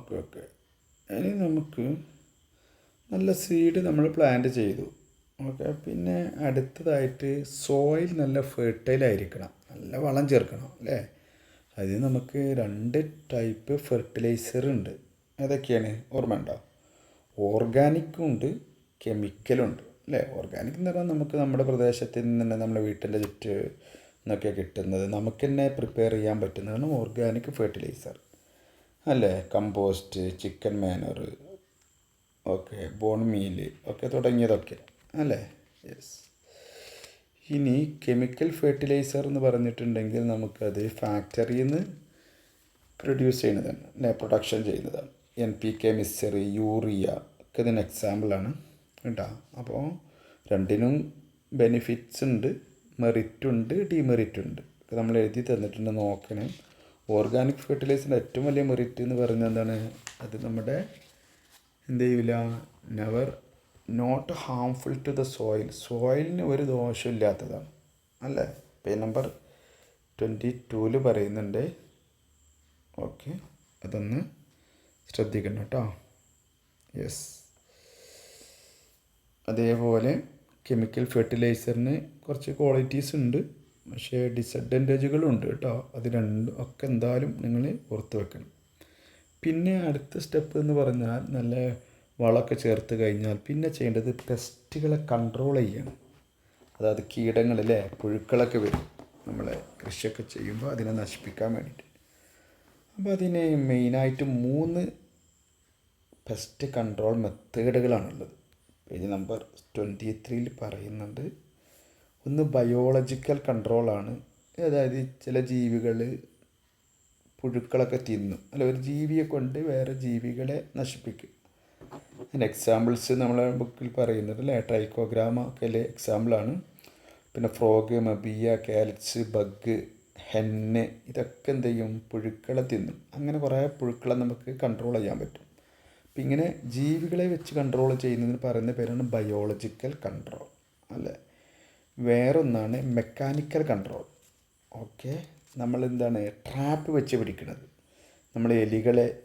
Okay okay. ഇനി നമുക്ക് നല്ല സീഡ് നമ്മൾ പ്ലാന്റ് ചെയ്തു. ഓക്കെ. പിന്നെ അടുത്തതായിട്ട് സോയിൽ നല്ല ഫെർട്ടൈലായിരിക്കണം, നല്ല വളം ചേർക്കണം അല്ലേ. അതിന് നമുക്ക് 2 ടൈപ്പ് ഫെർട്ടിലൈസർ ഉണ്ട്. ഏതൊക്കെയാണ് ഓർമ്മയുണ്ടോ? ഓർഗാനിക്കും ഉണ്ട്, കെമിക്കലും ഉണ്ട് അല്ലേ. ഓർഗാനിക് എന്ന് പറഞ്ഞാൽ നമുക്ക് നമ്മുടെ പ്രദേശത്തിൽ നിന്ന് തന്നെ നമ്മുടെ വീട്ടിൻ്റെ ചുറ്റ് നിന്നൊക്കെ കിട്ടുന്നത് നമുക്ക് തന്നെ പ്രിപ്പയർ ചെയ്യാൻ പറ്റുന്നതാണ് ഓർഗാനിക് ഫെർട്ടിലൈസർ അല്ലേ. Compost, chicken manure, okay, bone meal ഒക്കെ തുടങ്ങിയതൊക്കെ അല്ലേ. യെസ്. ഇനി കെമിക്കൽ ഫെർട്ടിലൈസർ എന്ന് പറഞ്ഞിട്ടുണ്ടെങ്കിൽ നമുക്കത് ഫാക്ടറിയിൽ നിന്ന് പ്രൊഡ്യൂസ് ചെയ്യുന്നതാണ് അല്ലേ, പ്രൊഡക്ഷൻ ചെയ്യുന്നതാണ്. NPK, മിക്സറി, യൂറിയ ഒക്കെ ഇതിന് എക്സാമ്പിളാണ് കേട്ടോ. അപ്പോൾ രണ്ടിനും ബെനിഫിറ്റ്സ് ഉണ്ട്, മെറിറ്റുണ്ട്, ഡിമെറിറ്റുണ്ട്. ഒക്കെ നമ്മൾ എഴുതി തന്നിട്ടുണ്ട്, നോക്കണം. ഓർഗാനിക് ഫെർട്ടിലൈസറിൻ്റെ ഏറ്റവും വലിയ മെറിറ്റ് എന്ന് പറയുന്നത് എന്താണ്? അത് നമ്മുടെ എന്ത് ചെയ്യില്ല, നോട്ട് ഹാംഫുൾ ടു ദ സോയിലിന് ഒരു ദോഷമില്ലാത്തതാണ് അല്ലേ. പേജ് നമ്പർ 22 പറയുന്നുണ്ട്. ഓക്കെ, അതൊന്ന് ശ്രദ്ധിക്കണം കേട്ടോ. യെസ്. അതേപോലെ കെമിക്കൽ ഫെർട്ടിലൈസറിന് കുറച്ച് ക്വാളിറ്റീസ് ഉണ്ട്, പക്ഷേ ഡിസഡ്വാൻറ്റേജുകളും ഉണ്ട് കേട്ടോ. അത് രണ്ടും ഒക്കെ എന്തായാലും നിങ്ങൾ ഓർത്ത് വെക്കണം. പിന്നെ അടുത്ത സ്റ്റെപ്പ് എന്ന് പറഞ്ഞാൽ നല്ല വളമൊക്കെ ചേർത്ത് കഴിഞ്ഞാൽ പിന്നെ ചെയ്യേണ്ടത് പെസ്റ്റുകളെ കൺട്രോൾ ചെയ്യണം. അതായത് കീടങ്ങളിലെ പുഴുക്കളൊക്കെ വരും നമ്മളെ കൃഷിയൊക്കെ ചെയ്യുമ്പോൾ അതിനെ നശിപ്പിക്കാൻ വേണ്ടിയിട്ട്. അപ്പോൾ അതിന് മെയിനായിട്ട് 3 പെസ്റ്റ് കൺട്രോൾ മെത്തേഡുകളാണുള്ളത്. പേജ് നമ്പർ 23 പറയുന്നുണ്ട്. ഒന്ന് ബയോളജിക്കൽ കൺട്രോളാണ്. അതായത് ചില ജീവികൾ പുഴുക്കളൊക്കെ തിന്നും അല്ല, ഒരു ജീവിയെ കൊണ്ട് വേറെ ജീവികളെ നശിപ്പിക്കും. അതിൻ്റെ എക്സാമ്പിൾസ് നമ്മളെ ബുക്കിൽ പറയുന്നത് അല്ലേ, ട്രൈക്കോഗ്രാമ ഒക്കെ അല്ലേ എക്സാമ്പിളാണ്. പിന്നെ ഫ്രോഗ്, മബിയ, കാലറ്റ്സ്, ബഗ്, ഹെന്ന്, ഇതൊക്കെ എന്ത് ചെയ്യും, പുഴുക്കളെ തിന്നും. അങ്ങനെ കുറേ പുഴുക്കളെ നമുക്ക് കൺട്രോൾ ചെയ്യാൻ പറ്റും. അപ്പം ഇങ്ങനെ ജീവികളെ വെച്ച് കൺട്രോൾ ചെയ്യുന്നതിന് പറയുന്ന പേരാണ് ബയോളജിക്കൽ കൺട്രോൾ അല്ലേ. വേറൊന്നാണ് മെക്കാനിക്കൽ കൺട്രോൾ. ഓക്കെ, നമ്മളെന്താണ് ട്രാപ്പ് വെച്ച് പിടിക്കുന്നത്, നമ്മൾ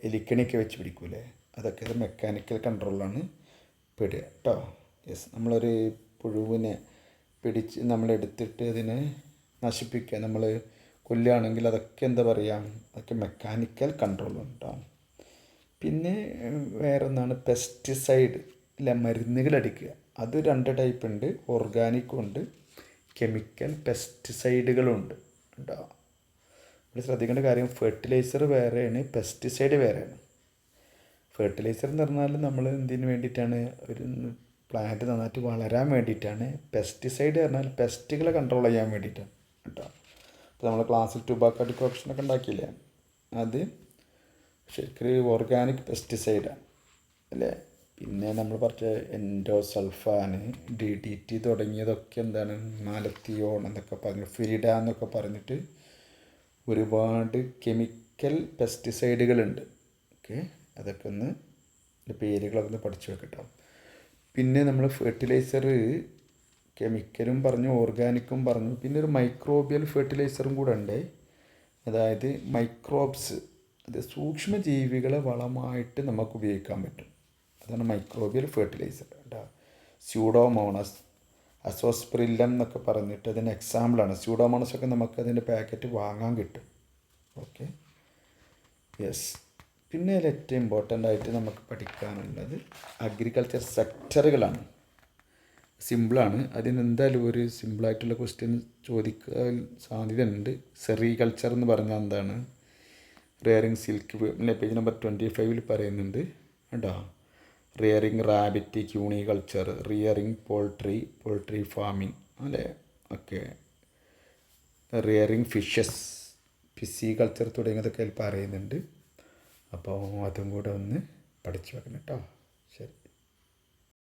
എലിക്കണിയൊക്കെ വെച്ച് പിടിക്കൂലേ, അതൊക്കെ മെക്കാനിക്കൽ കൺട്രോളാണ് പെടുക കേട്ടോ. യെസ്. നമ്മളൊരു പുഴുവിനെ പിടിച്ച് നമ്മളെടുത്തിട്ട് അതിനെ നശിപ്പിക്കുക, നമ്മൾ കൊല്ലുകയാണെങ്കിൽ അതൊക്കെ എന്താ പറയുക, അതൊക്കെ മെക്കാനിക്കൽ കൺട്രോൾ ഉണ്ടാവും. പിന്നെ വേറൊന്നാണ് പെസ്റ്റിസൈഡ് അല്ല, മരുന്നുകളടിക്കുക. അത് 2 ടൈപ്പ് ഉണ്ട്, ഓർഗാനിക്കും ഉണ്ട്, കെമിക്കൽ പെസ്റ്റിസൈഡുകളുണ്ട് കേട്ടോ. ഇവിടെ ശ്രദ്ധിക്കേണ്ട കാര്യം, ഫെർട്ടിലൈസർ വേറെയാണ്, പെസ്റ്റിസൈഡ് വേറെയാണ്. ഫെർട്ടിലൈസർ എന്ന് പറഞ്ഞാൽ നമ്മൾ എന്തിനു വേണ്ടിയിട്ടാണ്, ഒരു പ്ലാന്റ് നന്നായിട്ട് വളരാൻ വേണ്ടിയിട്ടാണ്. പെസ്റ്റിസൈഡ് പറഞ്ഞാൽ പെസ്റ്റുകളെ കൺട്രോൾ ചെയ്യാൻ വേണ്ടിയിട്ടാണ് കേട്ടോ. അപ്പോൾ നമ്മൾ ക്ലാസ്സിൽ ടുബാക്കോ ഡിക്കോക്ഷനൊക്കെ ഉണ്ടാക്കിയില്ലേ, അത് ശരിക്കും ഓർഗാനിക് പെസ്റ്റിസൈഡാണ് അല്ലേ. പിന്നെ നമ്മൾ പറഞ്ഞ എൻഡോസൾഫാൻ, DDT തുടങ്ങിയതൊക്കെ എന്താണ്, മാലത്തിയോൺ എന്നൊക്കെ പറഞ്ഞ്, ഫിരിഡ എന്നൊക്കെ പറഞ്ഞിട്ട് ഒരുപാട് കെമിക്കൽ പെസ്റ്റിസൈഡുകളുണ്ട്. ഓക്കെ, അതൊക്കെ ഒന്ന് പേരുകളൊക്കെ ഒന്ന് പഠിച്ചു വെക്കട്ടോ. പിന്നെ നമ്മൾ ഫെർട്ടിലൈസർ കെമിക്കലും പറഞ്ഞു, ഓർഗാനിക്കും പറഞ്ഞു, പിന്നെ ഒരു മൈക്രോബിയൽ ഫെർട്ടിലൈസറും കൂടെ ഉണ്ട്. അതായത് മൈക്രോബ്സ്, അത് സൂക്ഷ്മജീവികളെ വളമായിട്ട് നമുക്ക് ഉപയോഗിക്കാൻ പറ്റും. അതാണ് മൈക്രോബിയൽ ഫെർട്ടിലൈസർ കേട്ടോ. സ്യൂഡോമോണസ്, അസോസ്പ്രില്ലം എന്നൊക്കെ പറഞ്ഞിട്ട് അതിന് എക്സാമ്പിളാണ്. സ്യൂഡോമോണസ് ഒക്കെ നമുക്കതിൻ്റെ പാക്കറ്റ് വാങ്ങാൻ കിട്ടും. Okay, yes. പിന്നെ അതിൽ ഏറ്റവും ഇമ്പോർട്ടൻ്റ് ആയിട്ട് നമുക്ക് പഠിക്കാനുള്ളത് അഗ്രികൾച്ചർ സെക്ടറുകളാണ്. സിമ്പിളാണ്, അതിനെന്തായാലും ഒരു സിമ്പിളായിട്ടുള്ള ക്വസ്റ്റ്യൻ ചോദിക്കാൻ സാധ്യതയുണ്ട്. സെറികൾച്ചർ എന്ന് പറഞ്ഞാൽ എന്താണ്, റിയറിങ് സിൽക്ക് അല്ലേ, പേജ് നമ്പർ 25 പറയുന്നുണ്ട് കേട്ടോ. Rearing rabbit, cuniculture, rearing poultry farming അല്ലേ, ഓക്കെ. റിയറിങ് ഫിഷികൾച്ചർ തുടങ്ങിയതൊക്കെ അതിൽ പറയുന്നുണ്ട്. അപ്പോൾ അതും കൂടെ ഒന്ന് പഠിച്ചു വെക്കണം കേട്ടോ. ശരി.